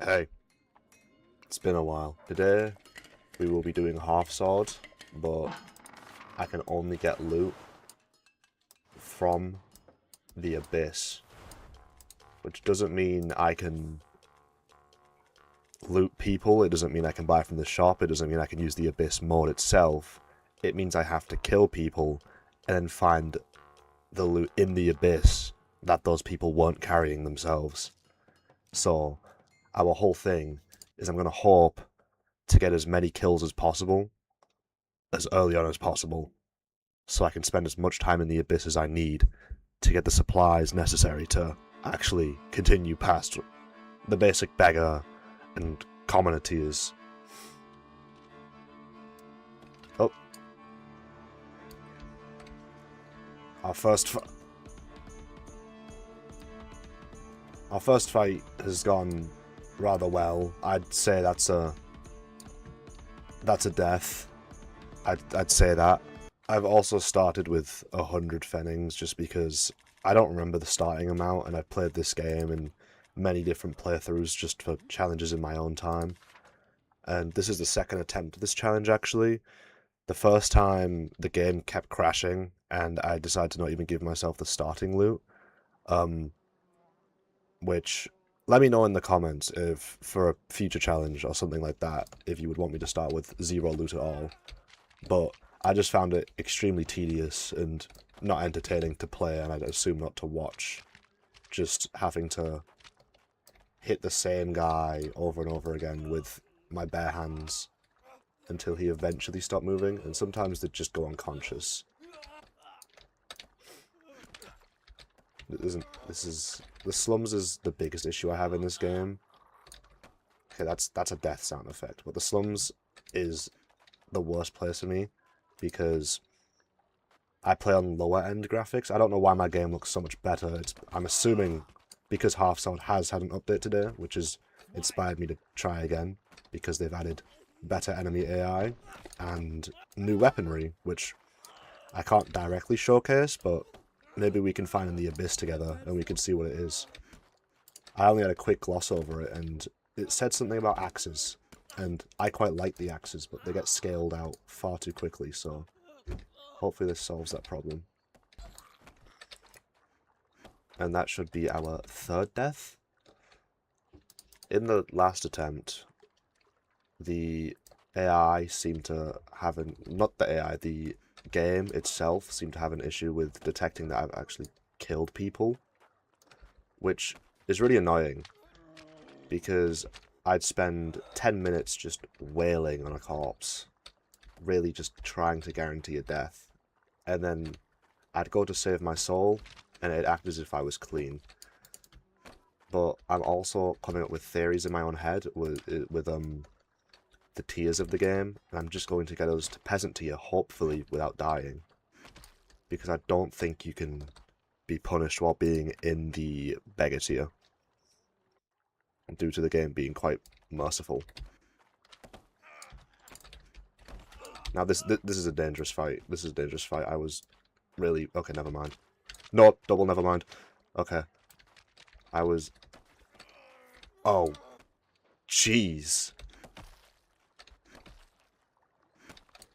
Hey, it's been a while. Today, we will be doing half sword, but I can only get loot from the abyss, which doesn't mean I can loot people, it doesn't mean I can buy from the shop, it doesn't mean I can use the abyss mode itself. It means I have to kill people and then find the loot in the abyss that those people weren't carrying themselves. So, our whole thing is I'm going to hope to get as many kills as possible, as early on as possible, so I can spend as much time in the abyss as I need to get the supplies necessary to actually continue past the basic beggar and commoner tiers. Oh. Our first fight has gone rather well. I'd say that's a death. I'd say that. I've also started with 100 Fennings just because I don't remember the starting amount, and I've played this game in many different playthroughs just for challenges in my own time. And this is the second attempt at this challenge, actually. The first time, the game kept crashing, and I decided to not even give myself the starting loot. Which, let me know in the comments if, for a future challenge or something like that, if you would want me to start with zero loot at all. But I just found it extremely tedious and not entertaining to play, and I'd assume not to watch. Just having to hit the same guy over and over again with my bare hands until he eventually stopped moving, and sometimes they'd just go unconscious. The slums is the biggest issue I have in this game. Okay, that's a death sound effect, but the slums is the worst place for me because I play on lower end graphics. I don't know why my game looks so much better. I'm assuming because Half Sword has had an update today, which has inspired me to try again because they've added better enemy AI and new weaponry, which I can't directly showcase, but maybe we can find in the abyss together and we can see what it is. I only had a quick gloss over it, and it said something about axes, and I quite like the axes, but they get scaled out far too quickly, so hopefully this solves that problem. And that should be our third death. In the last attempt, the AI seemed to have not the AI, the game itself seemed to have an issue with detecting that I've actually killed people, which is really annoying because I'd spend 10 minutes just wailing on a corpse, really just trying to guarantee a death, and then I'd go to save my soul and it'd act as if I was clean. But I'm also coming up with theories in my own head with the tiers of the game, and I'm just going to get us to peasant tier, hopefully without dying, because I don't think you can be punished while being in the beggar tier, due to the game being quite merciful. Now this is a dangerous fight. This is a dangerous fight. I was really... Okay, never mind. No, double never mind. Okay. I was... Oh. Jeez.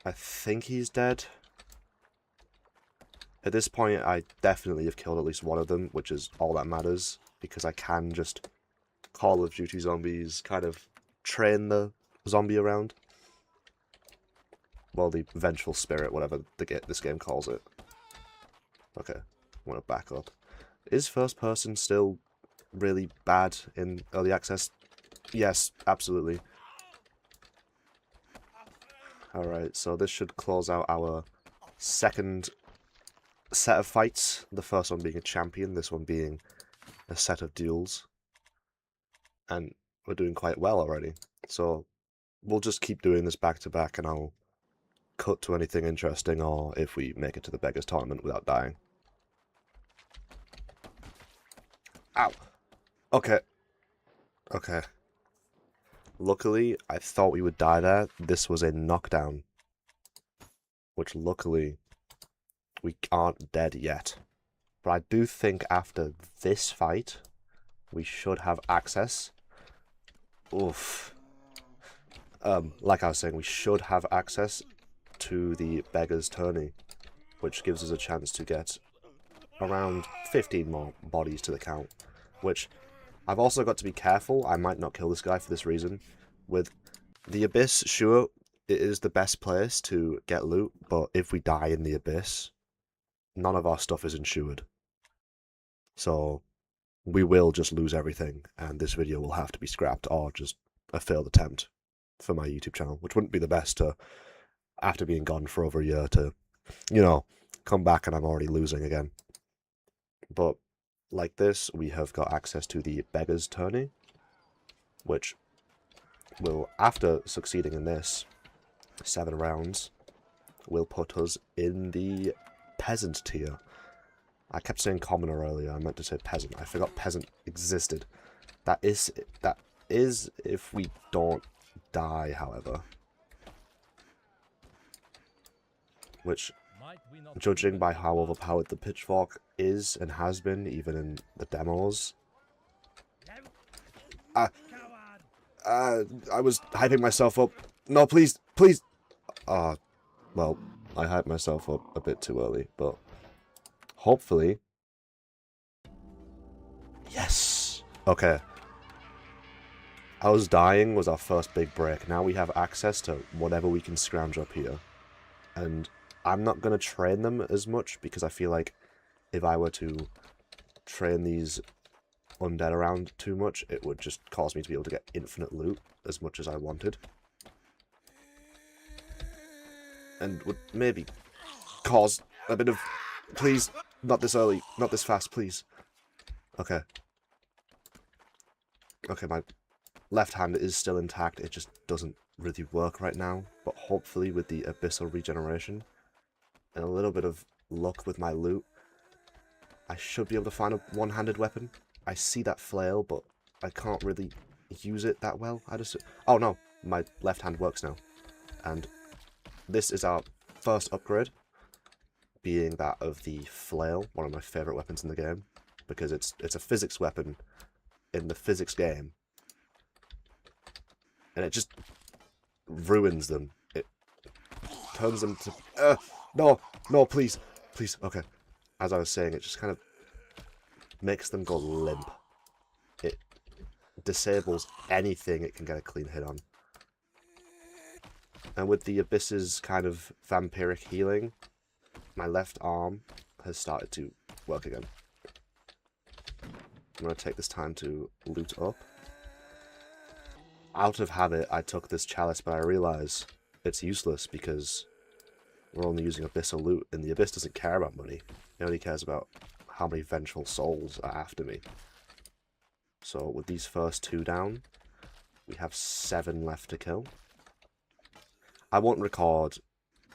I think he's dead. At this point, I definitely have killed at least one of them, which is all that matters, because I can just Call of Duty zombies kind of train the zombie around. Well, the vengeful spirit, whatever this game calls it. Okay, I want to back up. Is first person still really bad in early access? Yes, absolutely. Alright, so this should close out our second set of fights. The first one being a champion, this one being a set of duels. And we're doing quite well already. So we'll just keep doing this back to back, and I'll cut to anything interesting, or if we make it to the Beggars Tournament without dying. Ow! Okay. Okay. Luckily, I thought we would die there. This was a knockdown. Which, luckily, we aren't dead yet. But I do think after this fight, we should have access Oof. Like I was saying, we should have access to the Beggar's Tourney, which gives us a chance to get around 15 more bodies to the count, which I've also got to be careful. I might not kill this guy for this reason. With the Abyss, sure, it is the best place to get loot, but if we die in the Abyss, none of our stuff is insured. So we will just lose everything, and this video will have to be scrapped or just a failed attempt for my YouTube channel, which wouldn't be the best to, after being gone for over a year, to, you know, come back and I'm already losing again. But like this, we have got access to the Beggar's Tourney, which will, after succeeding in this 7 rounds, will put us in the Peasant tier. I kept saying commoner earlier, I meant to say peasant. I forgot peasant existed. That is if we don't die, however. Which, judging by how overpowered the pitchfork is and has been, even in the demos. I was hyping myself up. No, please, please. Well, I hyped myself up a bit too early, but hopefully. Yes. Okay. Us dying was our first big break. Now we have access to whatever we can scrounge up here. And I'm not going to train them as much because I feel like if I were to train these undead around too much, it would just cause me to be able to get infinite loot as much as I wanted. And would maybe cause a bit of... Please, not this early, not this fast, please. Okay. Okay, my left hand is still intact, it just doesn't really work right now, but hopefully with the abyssal regeneration and a little bit of luck with my loot, I should be able to find a one-handed weapon. I see that flail, but I can't really use it that well. Oh no, my left hand works now. And this is our first upgrade, being that of the flail, one of my favourite weapons in the game, because it's a physics weapon in the physics game. And it just ruins them. It turns them to... no, please, please, okay. As I was saying, it just kind of makes them go limp. It disables anything it can get a clean hit on. And with the Abyss's kind of vampiric healing, my left arm has started to work again. I'm going to take this time to loot up. Out of habit, I took this chalice, but I realise it's useless because we're only using abyssal loot, and the abyss doesn't care about money. It only cares about how many vengeful souls are after me. So with these first 2 down, we have 7 left to kill. I won't record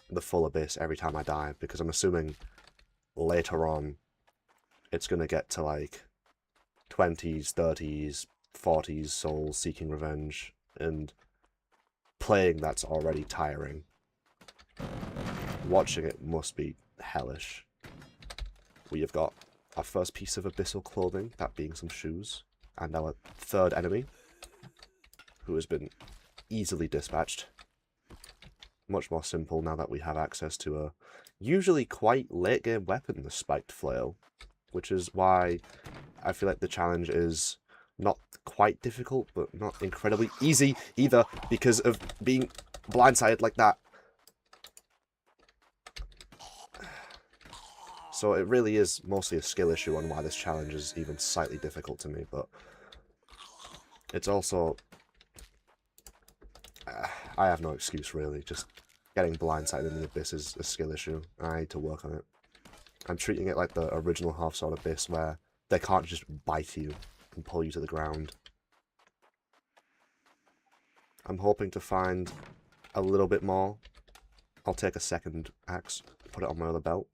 the full abyss every time I die, because I'm assuming later on it's going to get to like 20s, 30s, 40s souls seeking revenge, and playing that's already tiring. Watching it must be hellish. We have got our first piece of abyssal clothing, that being some shoes, and our third enemy, who has been easily dispatched. Much more simple now that we have access to a usually quite late game weapon, the spiked flail, which is why I feel like the challenge is not quite difficult, but not incredibly easy either, because of being blindsided like that. So it really is mostly a skill issue on why this challenge is even slightly difficult to me, but it's also... I have no excuse, really. Just getting blindsided in the abyss is a skill issue. I need to work on it. I'm treating it like the original Half-Sword Abyss, where they can't just bite you and pull you to the ground. I'm hoping to find a little bit more. I'll take a second axe, put it on my other belt.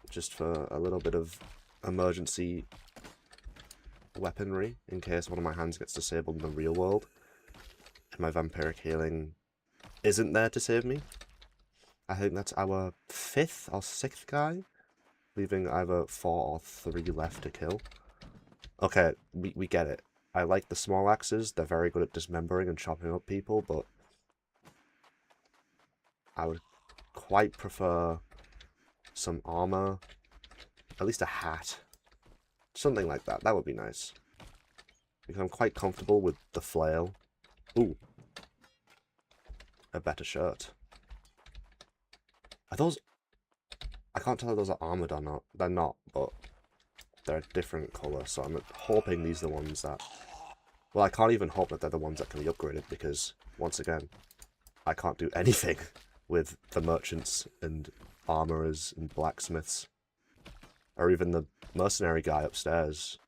Just for a little bit of emergency weaponry, in case one of my hands gets disabled in the real world, and my vampiric healing isn't there to save me. I think that's our 5th or 6th guy, leaving either 4 or 3 left to kill. Okay, we get it. I like the small axes. They're very good at dismembering and chopping up people, but I would quite prefer some armor. At least a hat. Something like that. That would be nice. Because I'm quite comfortable with the flail. Ooh. A better shirt. Are those... I can't tell if those are armored or not. They're not, but they're a different colour, so I'm hoping these are the ones that... Well, I can't even hope that they're the ones that can be upgraded, because, once again, I can't do anything with the merchants and armourers and blacksmiths. Or even the mercenary guy upstairs.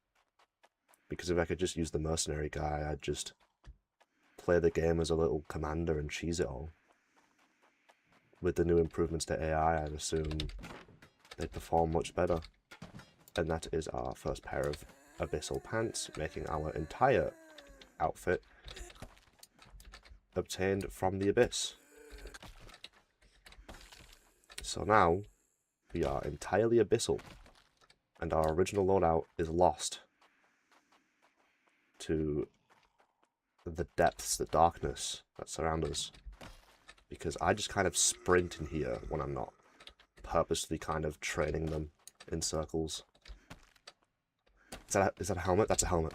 Because if I could just use the mercenary guy, I'd just play the game as a little commander and cheese it all. With the new improvements to AI, I'd assume they'd perform much better. And that is our first pair of abyssal pants, making our entire outfit obtained from the abyss. So now, we are entirely abyssal, and our original loadout is lost to the depths, the darkness that surround us. Because I just kind of sprint in here when I'm not purposely kind of training them in circles. Is that a helmet? That's a helmet.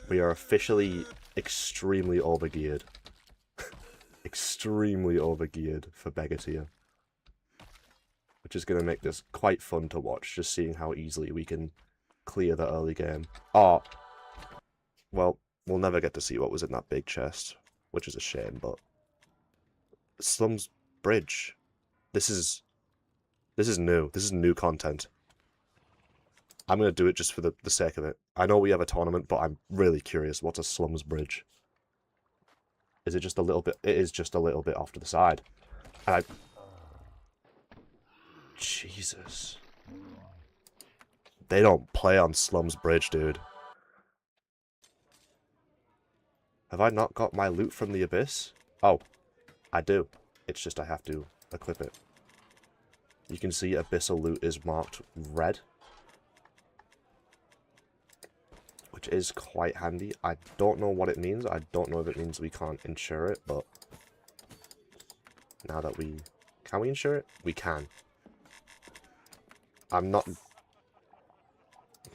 We are officially extremely overgeared. Extremely overgeared for beggar tier. Which is going to make this quite fun to watch, just seeing how easily we can clear the early game. Oh, well, we'll never get to see what was in that big chest, which is a shame, but... Slums Bridge. This is new. This is new content. I'm going to do it just for the sake of it. I know we have a tournament, but I'm really curious. What's a Slums Bridge? Is it just a little bit... It is just a little bit off to the side. And I... Jesus. They don't play on Slums Bridge, dude. Have I not got my loot from the Abyss? Oh, I do. It's just I have to equip it. You can see Abyssal loot is marked red. Which is quite handy. I don't know what it means. I don't know if it means we can't insure it, but... Now that we... Can we insure it? We can. I'm not...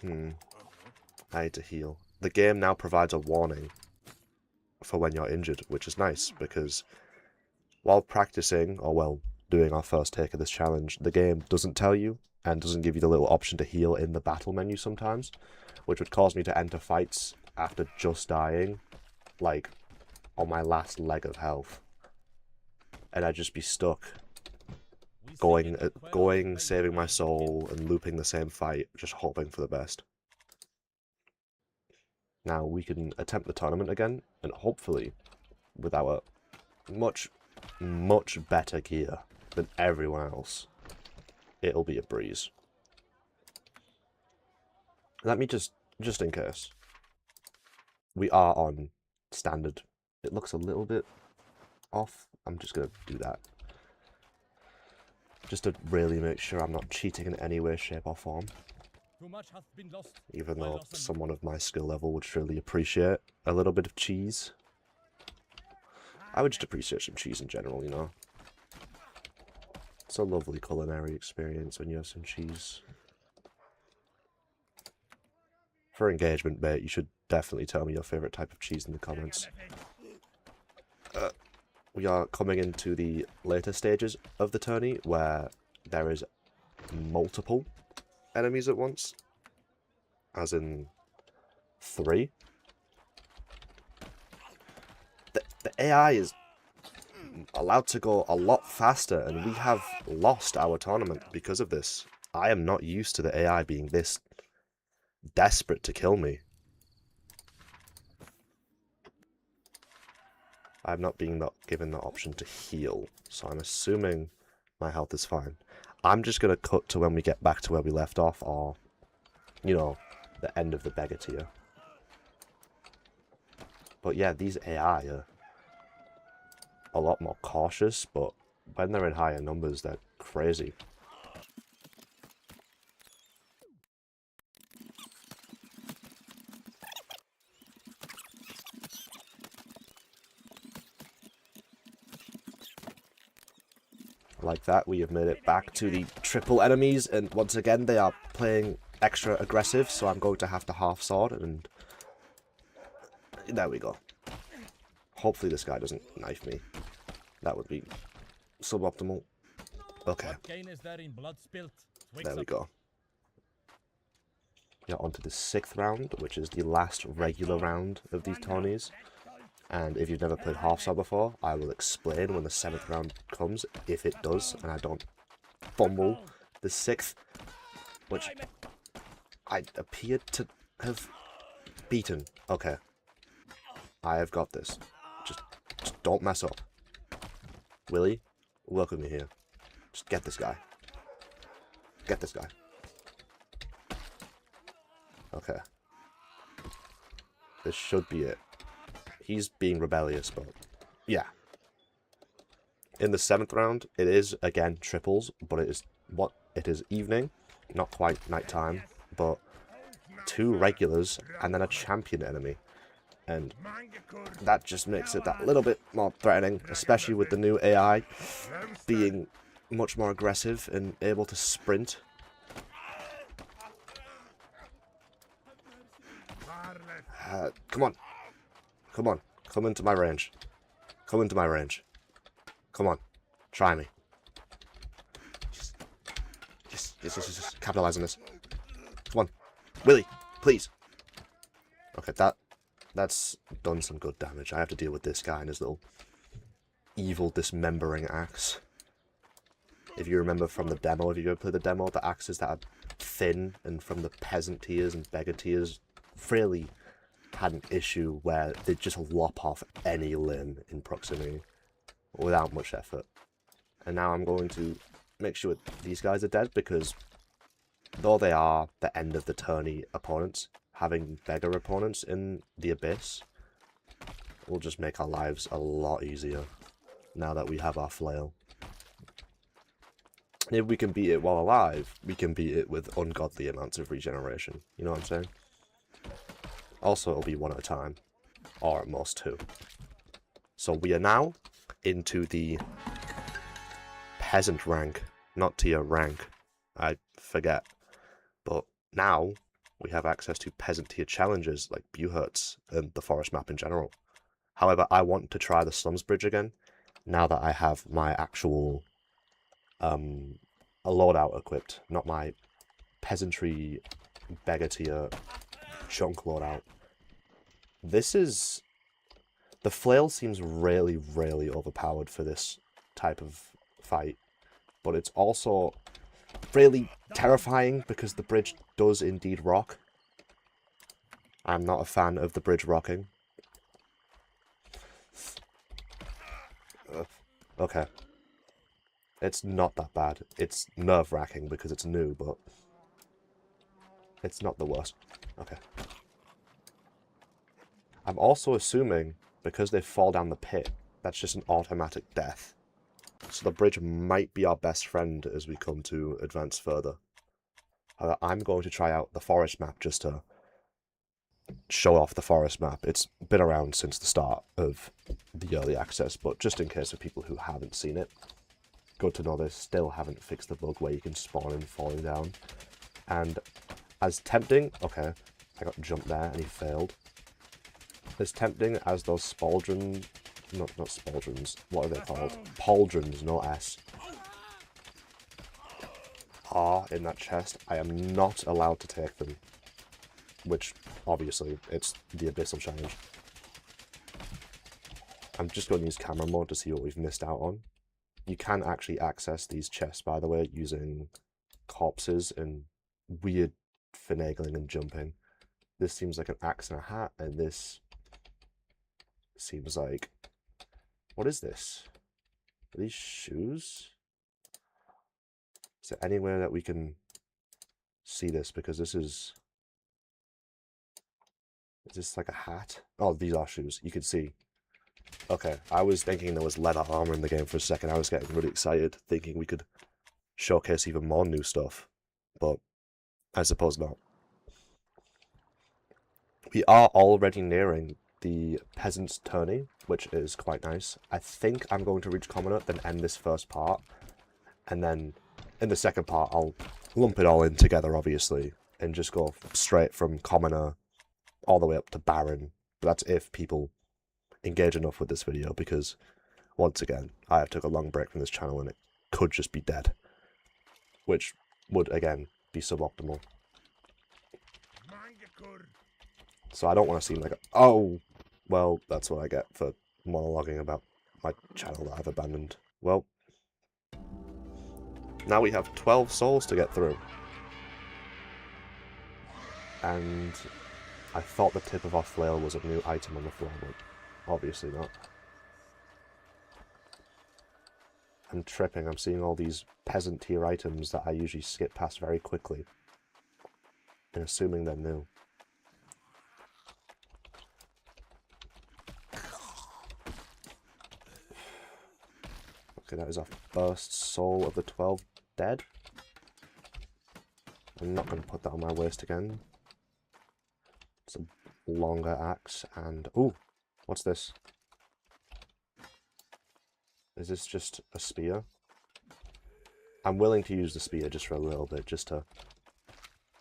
I need to heal. The game now provides a warning for when you're injured, which is nice, because while practicing, or well, doing our first take of this challenge, the game doesn't tell you, and doesn't give you the little option to heal in the battle menu sometimes, which would cause me to enter fights after just dying, like, on my last leg of health. And I'd just be stuck going, saving my soul, and looping the same fight, just hoping for the best. Now we can attempt the tournament again, and hopefully, with our much better gear than everyone else, it'll be a breeze. Let me just in case. We are on standard. It looks a little bit off. I'm just going to do that. Just to really make sure I'm not cheating in any way, shape or form. Even though someone of my skill level would surely appreciate a little bit of cheese. I would just appreciate some cheese in general, you know. It's a lovely culinary experience when you have some cheese. For engagement, mate, you should definitely tell me your favourite type of cheese in the comments. We are coming into the later stages of the tourney, where there is multiple enemies at once. As in 3. The AI is allowed to go a lot faster, and we have lost our tournament because of this. I am not used to the AI being this desperate to kill me. I'm not being given the option to heal, so I'm assuming my health is fine. I'm just going to cut to when we get back to where we left off, or, you know, the end of the beggar tier. But yeah, these AI are a lot more cautious, but when they're in higher numbers, they're crazy. Like that, we have made it back to the triple enemies, and once again they are playing extra aggressive, so I'm going to have to half sword, and there we go. Hopefully this guy doesn't knife me. That would be suboptimal. Okay. There we go. Yeah, on to the 6th round, which is the last regular round of these tourneys. And if you've never played half sword before, I will explain when the 7th round comes, if it does, and I don't fumble the 6th, which I appeared to have beaten. Okay. I have got this. Just don't mess up. Willie, work with me here. Just get this guy. Get this guy. Okay. This should be it. He's being rebellious, but yeah. In the 7th round, it is again triples, but it is evening, not quite nighttime, but 2 regulars and then a champion enemy. And that just makes it that little bit more threatening, especially with the new AI being much more aggressive and able to sprint. Come on. Come on. Come into my range. Come into my range. Come on. Try me. Just capitalize on this. Come on. Willie, please. Okay, that's done some good damage. I have to deal with this guy and his little evil dismembering axe. If you remember from the demo, if you ever played the demo, the axes that are thin and from the peasant tiers and beggar tiers really had an issue where they just lop off any limb in proximity without much effort. And now I'm going to make sure these guys are dead, because though they are the end of the tourney opponents, having beggar opponents in the Abyss will just make our lives a lot easier now that we have our flail. And if we can beat it while alive, we can beat it with ungodly amounts of regeneration. You know what I'm saying? Also, it'll be 1 at a time, or at most 2. So we are now into the peasant rank, not tier rank. I forget. But now we have access to peasant tier challenges like Buhurt's and the forest map in general. However, I want to try the slums bridge again, now that I have my actual a loadout equipped, not my peasantry beggar tier junk loadout. This is... the flail seems really, really overpowered for this type of fight, but it's also really terrifying because the bridge does indeed rock. I'm not a fan of the bridge rocking. Okay. It's not that bad. It's nerve-wracking because it's new, but it's not the worst. Okay. I'm also assuming, because they fall down the pit, that's just an automatic death. So the bridge might be our best friend as we come to advance further. However, I'm going to try out the forest map just to show off the forest map. It's been around since the start of the early access, but just in case of people who haven't seen it, good to know they still haven't fixed the bug where you can spawn in falling down. And as tempting... okay, I got jumped there and he failed. As tempting as those spauldrons... not spauldrons, what are they called? Pauldrons, no S. Are in that chest, I am not allowed to take them. Which, obviously, it's the Abyssal challenge. I'm just going to use camera mode to see what we've missed out on. You can actually access these chests, by the way, using corpses and weird finagling and jumping. This seems like an axe and a hat, and this seems like... what is this? Are these shoes? Is there anywhere that we can see this? Because this is... is this like a hat? Oh, these are shoes. You can see. Okay, I was thinking there was leather armor in the game for a second. I was getting really excited, thinking we could showcase even more new stuff. But I suppose not. We are already nearing the Peasant's Tourney, which is quite nice. I think I'm going to reach Commoner, then end this first part. And then in the second part, I'll lump it all in together, obviously, and just go straight from Commoner all the way up to Baron. But that's if people engage enough with this video, because, once again, I have took a long break from this channel and it could just be dead. Which would, again, be suboptimal. So I don't want to seem like oh, well, that's what I get for monologuing about my channel that I've abandoned. Well, now we have 12 souls to get through. And I thought the tip of our flail was a new item on the floor, but obviously not. I'm tripping, I'm seeing all these peasant tier items that I usually skip past very quickly. And assuming they're new. Okay, that is our first soul of the 12 dead. I'm not going to put that on my waist again. It's a longer axe and... ooh, what's this? Is this just a spear? I'm willing to use the spear just for a little bit, just to...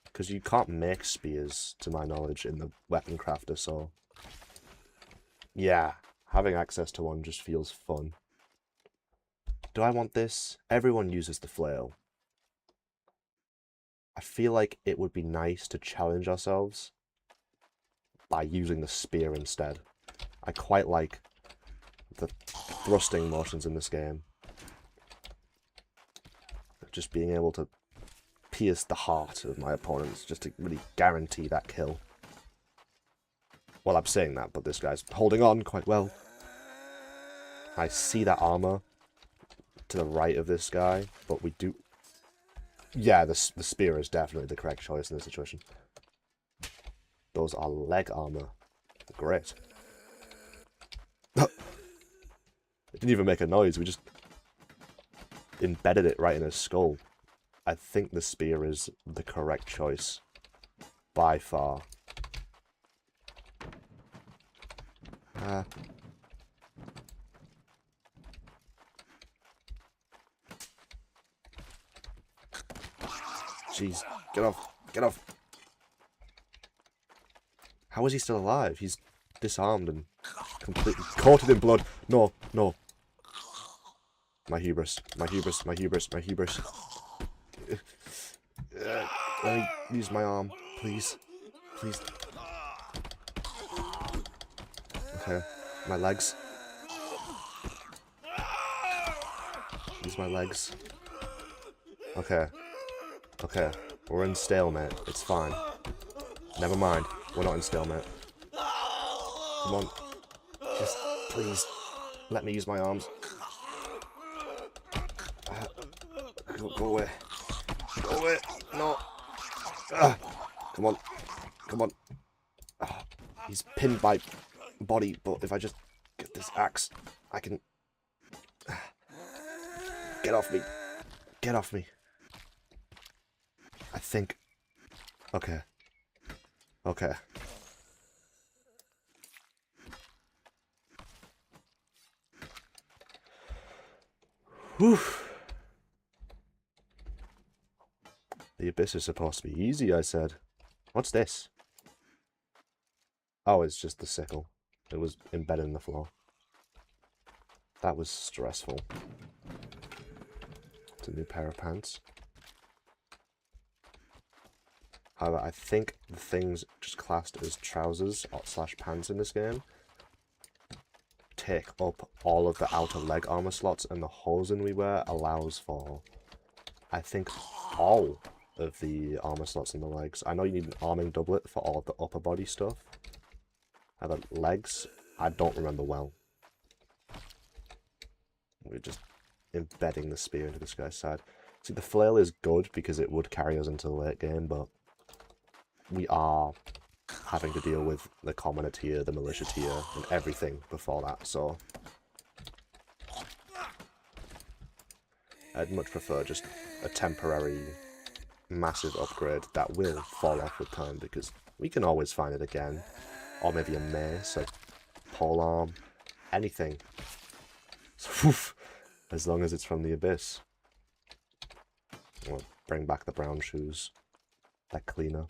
because you can't make spears, to my knowledge, in the weapon crafter, so... yeah, having access to one just feels fun. Do I want this? Everyone uses the flail. I feel like it would be nice to challenge ourselves by using the spear instead. I quite like the thrusting motions in this game. Just being able to pierce the heart of my opponents, just to really guarantee that kill. Well, I'm saying that, but this guy's holding on quite well. I see that armor to the right of this guy, but we do... yeah, the spear is definitely the correct choice in this situation. Those are leg armor. Great. It didn't even make a noise, we just embedded it right in his skull. I think the spear is the correct choice. By far. Jeez, get off, get off. How is he still alive? He's disarmed and completely coated in blood. No, no. My hubris, my hubris, my hubris, my hubris. Let me use my arm, please. Please. Okay, my legs. Use my legs. Okay. Okay, we're in stalemate. It's fine. Never mind. We're not in stalemate. Come on. Just, please, let me use my arms. Go away. Go away. No. Come on. Come on. He's pinned my body, but if I just get this axe, I can... get off me. Get off me. I think... okay. Okay. Whew. The abyss is supposed to be easy, I said. What's this? Oh, it's just the sickle. It was embedded in the floor. That was stressful. It's a new pair of pants. However, I think the things just classed as trousers / pants in this game take up all of the outer leg armor slots, and the hosen we wear allows for, I think, all of the armor slots in the legs. I know you need an arming doublet for all of the upper body stuff. However, legs, I don't remember well. We're just embedding the spear into this guy's side. See, the flail is good because it would carry us into the late game, but we are having to deal with the commoner tier, the militia tier, and everything before that, so I'd much prefer just a temporary massive upgrade that will fall off with time, because we can always find it again. Or maybe a mace, a polearm, anything. As long as it's from the abyss. We'll bring back the brown shoes. They're cleaner.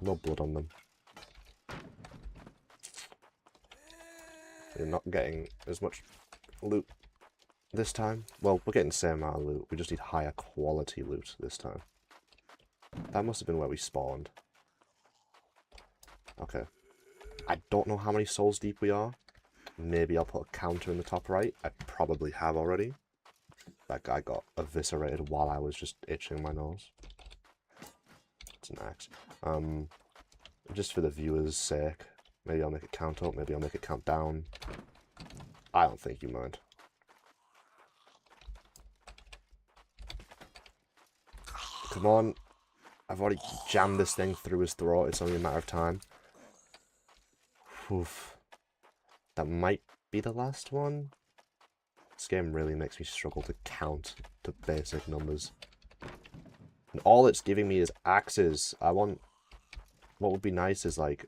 No blood on them. We're not getting as much loot this time. Well, we're getting the same amount of loot. We just need higher quality loot this time. That must have been where we spawned. Okay. I don't know how many souls deep we are. Maybe I'll put a counter in the top right. I probably have already. That guy got eviscerated while I was just itching my nose. It's an axe. Just for the viewers' sake, maybe I'll make it count up, maybe I'll make it count down. I don't think you mind. Come on. I've already jammed this thing through his throat. It's only a matter of time. Oof. That might be the last one. This game really makes me struggle to count to basic numbers. And all it's giving me is axes. I want... What would be nice is like...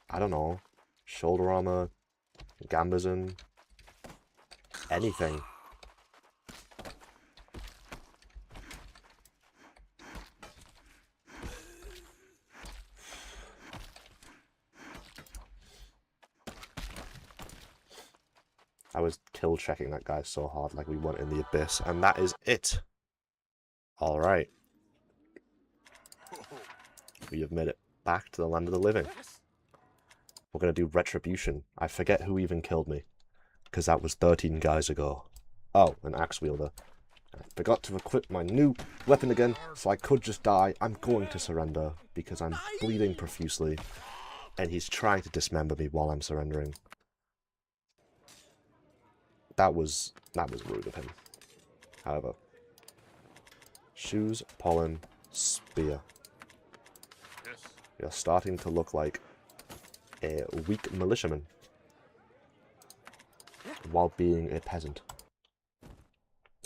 I don't know. Shoulder armor. Gambazon. Anything. I was kill checking that guy so hard like we weren't in the abyss. And that is it. Alright. We have made it back to the land of the living. We're going to do retribution. I forget who even killed me. Because that was 13 guys ago. Oh, an axe wielder. I forgot to equip my new weapon again, so I could just die. I'm going to surrender because I'm bleeding profusely. And he's trying to dismember me while I'm surrendering. That was rude of him. However. Shoes, pollen, spear. You're starting to look like a weak militiaman. While being a peasant.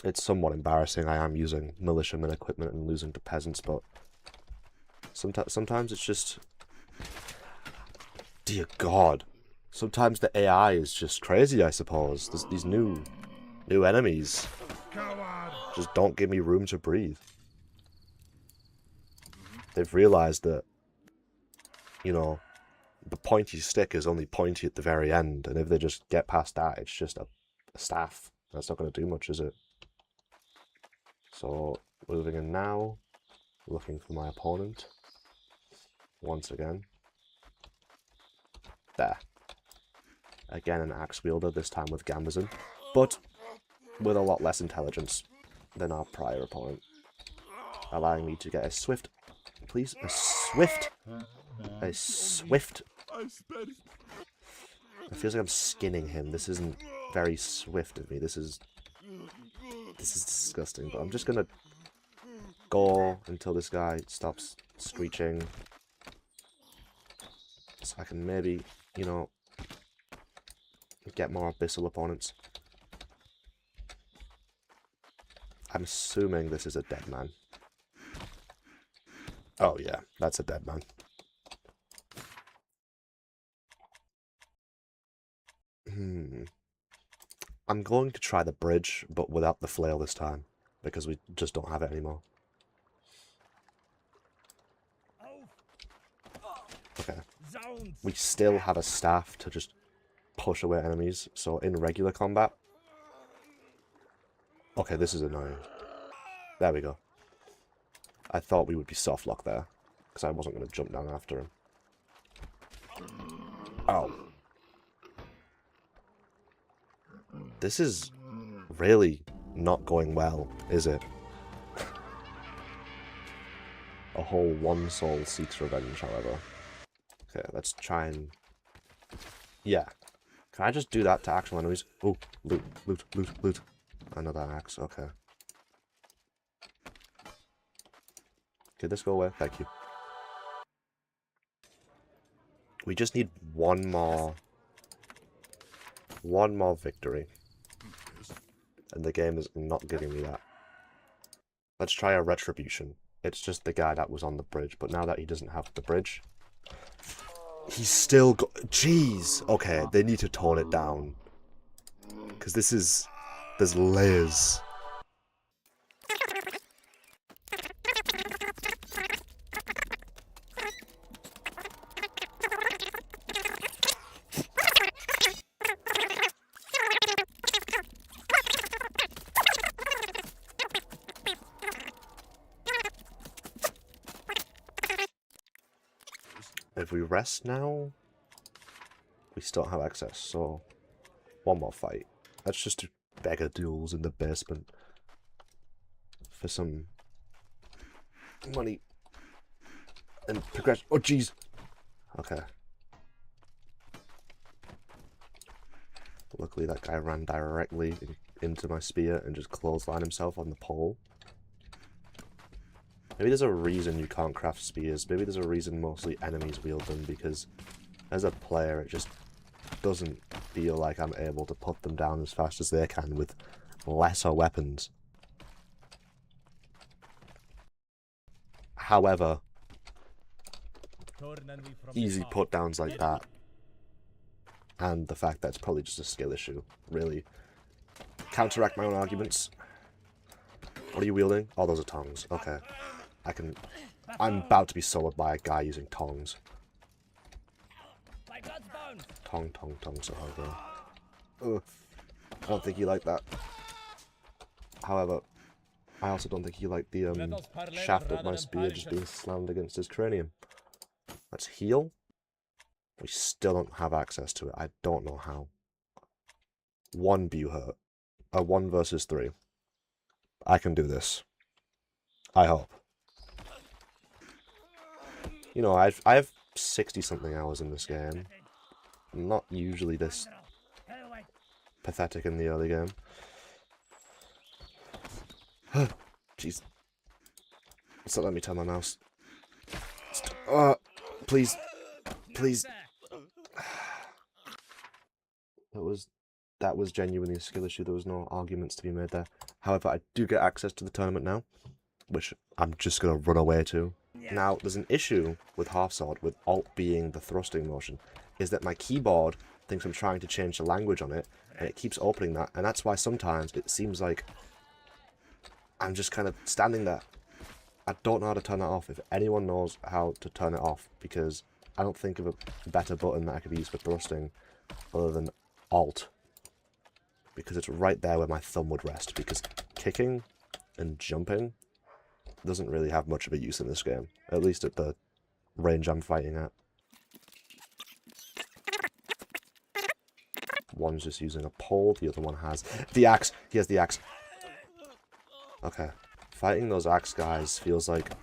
It's somewhat embarrassing. I am using militiaman equipment and losing to peasants, but sometimes it's just... Dear God. Sometimes the AI is just crazy, I suppose. There's these new enemies just don't give me room to breathe. They've realized that, you know, the pointy stick is only pointy at the very end, and if they just get past that, it's just a staff. That's not going to do much, is it? So, moving in now, looking for my opponent. Once again. There. Again, an axe wielder, this time with Gambazon, but with a lot less intelligence than our prior opponent. Allowing me to get a swift, please, a swift. It feels like I'm skinning him. This isn't very swift of me. This is disgusting, but I'm just gonna go until this guy stops screeching. So I can maybe, you know, get more abyssal opponents. I'm assuming this is a dead man. Oh yeah, that's a dead man. I'm going to try the bridge, but without the flail this time, because we just don't have it anymore. Okay. We still have a staff to just push away enemies, so in regular combat... Okay, this is annoying. There we go. I thought we would be soft lock there, because I wasn't going to jump down after him. Oh. This is really not going well, is it? A whole one soul seeks revenge, however. Okay, let's try and... Yeah. Can I just do that to actual enemies? Oh, loot, loot, loot, loot. Another axe, okay. Did this go away? Thank you. We just need one more victory. And the game is not giving me that. Let's try a retribution. It's just the guy that was on the bridge, but now that he doesn't have the bridge, he's still got... Jeez! Okay, they need to tone it down. Because this is... There's layers. If we rest now, we still don't have access, so one more fight. Let's just do beggar duels in the basement for some money and progression. Oh, jeez. Okay. Luckily, that guy ran directly into my spear and just clotheslined himself on the pole. Maybe there's a reason you can't craft spears. Maybe there's a reason mostly enemies wield them, because as a player, it just doesn't feel like I'm able to put them down as fast as they can with lesser weapons. However, easy put downs like that, and the fact that it's probably just a skill issue, really counteract my own arguments. What are you wielding? Oh, those are tongs. Okay. I'm about to be soloed by a guy using tongs. Tong, so hard. Ugh. I don't think he liked that. However, I also don't think he liked the shaft of my spear just being slammed against his cranium. Let's heal. We still don't have access to it. I don't know how. 1 view hurt. 1 versus 3. I can do this. I hope. You know, I have 60-something hours in this game. I'm not usually this pathetic in the early game. Jeez. Stop letting me turn my mouse. Please. Please. That was genuinely a skill issue. There was no arguments to be made there. However, I do get access to the tournament now, which I'm just going to run away to. Now, there's an issue with Half Sword, with Alt being the thrusting motion, is that my keyboard thinks I'm trying to change the language on it, and it keeps opening that, and that's why sometimes it seems like I'm just kind of standing there. I don't know how to turn that off. If anyone knows how to turn it off, because I don't think of a better button that I could use for thrusting other than Alt, because it's right there where my thumb would rest, because kicking and jumping doesn't really have much of a use in this game, at least at the range I'm fighting at. One's just using a pole, the other one has the axe. He has the axe. Okay. Fighting those axe guys feels like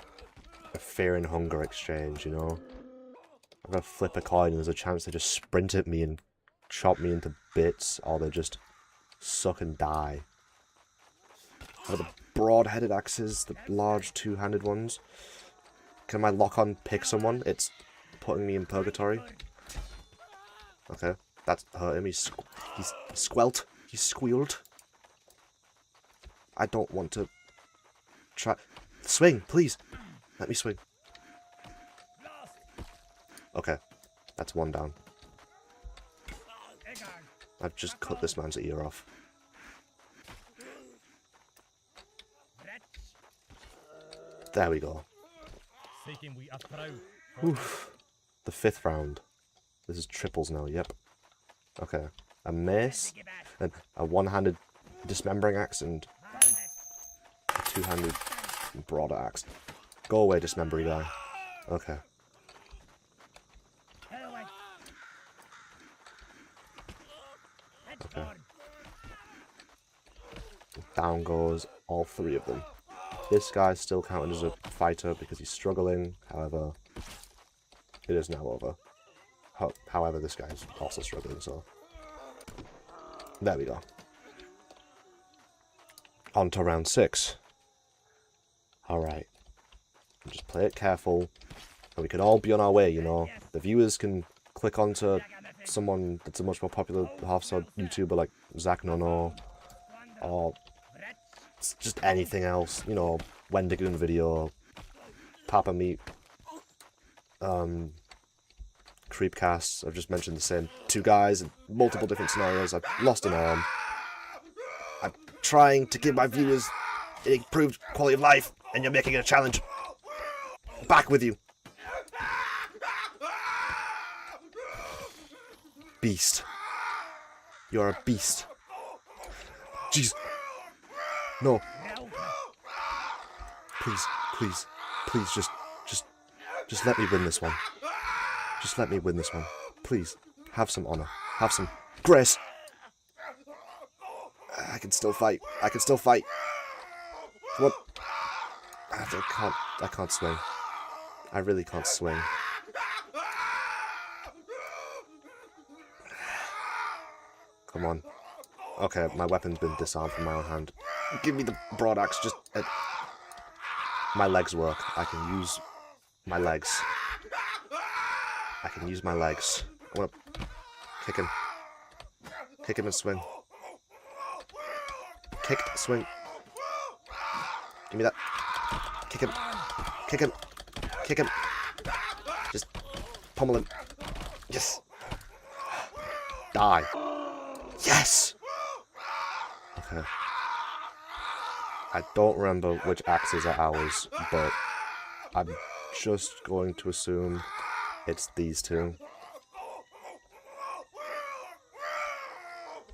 a fear and hunger exchange, you know? I'm gonna flip a coin and there's a chance they just sprint at me and chop me into bits, or they just suck and die. Are the broad-headed axes, the large two-handed ones? Can my lock-on pick someone? It's putting me in purgatory. Okay, that's hurt him. He's squelt. He's squealed. I don't want to try. Swing, please. Let me swing. Okay, that's 1 down. I've just cut this man's ear off. There we go. Oof. The 5th round. This is triples now, yep. Okay. A mace, and a one-handed dismembering axe, and a two-handed broader axe. Go away, dismembering guy. Okay. Okay. Down goes all 3 of them. This guy's still counted as a fighter because he's struggling. However, it is now over. However, this guy's also struggling, so... There we go. On to round 6. Alright. Just play it careful. And we can all be on our way, you know. The viewers can click onto someone that's a much more popular half-sword YouTuber like Zach Nono, or just anything else, you know, Wendigoon video, Papa Meat, Creepcasts. I've just mentioned the same 2 guys in multiple different scenarios. I've lost an arm. I'm trying to give my viewers an improved quality of life, and you're making it a challenge. Back with you. Beast. You're a beast. Jeez. No. Please, please, please, just let me win this one. Just let me win this one. Please. Have some honor. Have some grace. I can still fight. I can still fight. Come on. I can't swing. I really can't swing. Come on. Okay, my weapon's been disarmed from my own hand. Give me the broad axe. Just... my legs work. I can use my legs. I can use my legs. I want to kick him. Kick him and swing. Kick, swing. Give me that. Kick him. Kick him. Kick him. Just pummel him. Yes. Die. Yes! Okay. I don't remember which axes are ours, but I'm just going to assume it's these two.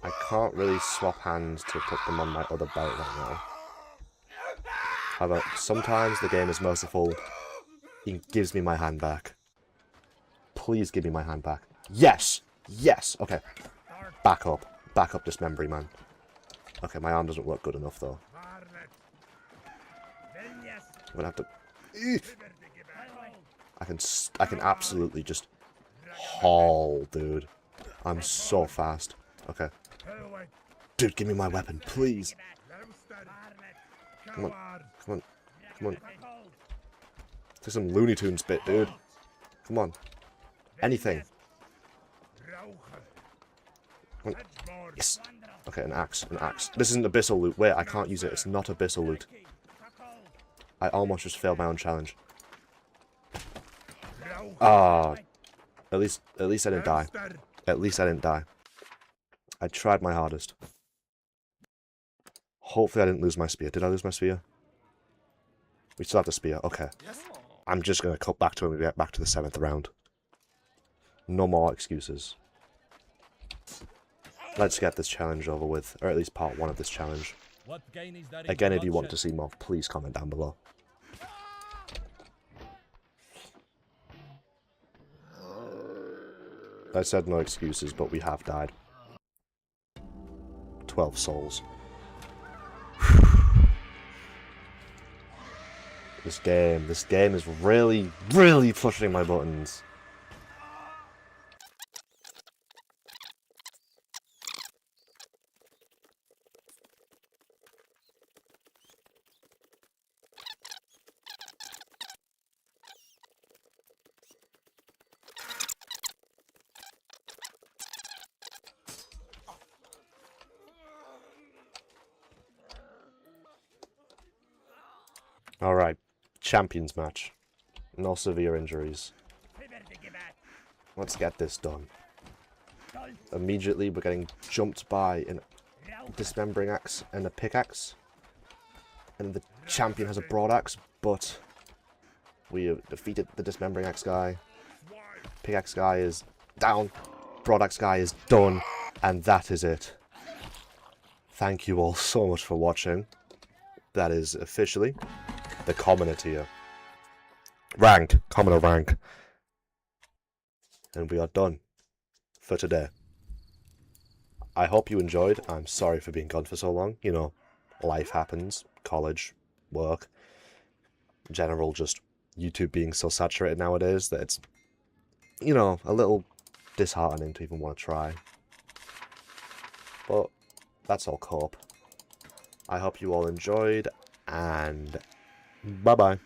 I can't really swap hands to put them on my other belt right now. However, sometimes the game is merciful. It gives me my hand back. Please give me my hand back. Yes! Yes! Okay. Back up. Back up, dismembering man. Okay, my arm doesn't work good enough, though. I'm gonna have to... I can absolutely just haul, dude. I'm so fast. Okay. Dude, give me my weapon, please. Come on. Come on. Come on. Do some Looney Tunes bit, dude. Come on. Anything. Come on. Yes. Okay, an axe. An axe. This isn't abyssal loot. Wait, I can't use it. It's not abyssal loot. I almost just failed my own challenge. Ah. At least I didn't die. At least I didn't die. I tried my hardest. Hopefully I didn't lose my spear. Did I lose my spear? We still have the spear. Okay. I'm just going to cut back to when we get back to the 7th round. No more excuses. Let's get this challenge over with. Or at least part 1 of this challenge. Again, if you want to see more, please comment down below. I said no excuses, but we have died. 12 souls. This game is really, really pushing my buttons. Alright, champions match. No severe injuries. Let's get this done. Immediately we're getting jumped by a dismembering axe and a pickaxe. And the champion has a broad axe, but we have defeated the dismembering axe guy. Pickaxe guy is down. Broad axe guy is done. And that is it. Thank you all so much for watching. That is officially the commoner tier. Ranked. Commoner rank. And we are done for today. I hope you enjoyed. I'm sorry for being gone for so long. You know, life happens. College, work. In general, just YouTube being so saturated nowadays that it's, you know, a little disheartening to even want to try. But that's all cope. I hope you all enjoyed, and bye-bye.